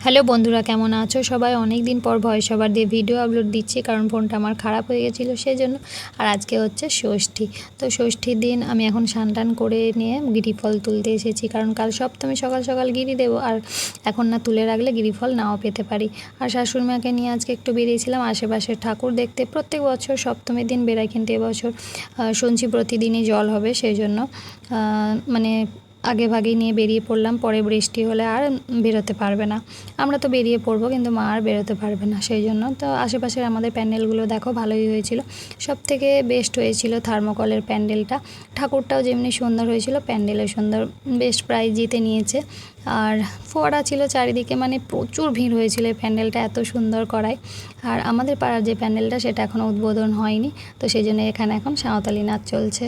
Hello বন্ধুরা, কেমন আছো সবাই? অনেক দিন পর ভয়েস ওভার দিয়ে ভিডিও আপলোড দিচ্ছি, কারণ ফোনটা আমার খারাপ হয়ে গেছিলো সেই জন্য। আর আজকে হচ্ছে ষষ্ঠী। তো ষষ্ঠীর দিন আমি এখন স্নান টান করে নিয়ে গিরিফল তুলতে এসেছি, কারণ কাল সপ্তমী সকাল সকাল গিরি দেবো, আর এখন না তুলে রাখলে গিরিফল নাও পেতে পারি। আর শাশুড়ি মাকে নিয়ে আজকে একটু বেরিয়েছিলাম আশেপাশের ঠাকুর দেখতে। প্রত্যেক বছর সপ্তমীর দিন বেরাই, কিন্তু এবছর শুনছি প্রতিদিনই জল হবে, সেই জন্য মানে আগে ভাগেই নিয়ে বেরিয়ে পড়লাম। পরে বৃষ্টি হলে আর বেরোতে পারবে না। আমরা তো বেরিয়ে পড়বো, কিন্তু মা আর বেরোতে পারবে না, সেই জন্য। তো আশেপাশের আমাদের প্যান্ডেলগুলো দেখো, ভালোই হয়েছিল। সবথেকে বেস্ট হয়েছিল থার্মোকলের প্যান্ডেলটা। ঠাকুরটাও যেমনি সুন্দর হয়েছিল, প্যান্ডেলও সুন্দর, বেস্ট প্রাইজ জিতে নিয়েছে। আর ফোয়ারা ছিল চারিদিকে, মানে প্রচুর ভিড় হয়েছিল এই প্যান্ডেলটা এত সুন্দর করায়। আর আমাদের পাড়ার যে প্যান্ডেলটা সেটা এখনও উদ্বোধন হয়নি, তো সেই জন্য এখানে এখন সাঁওতালি নাচ চলছে।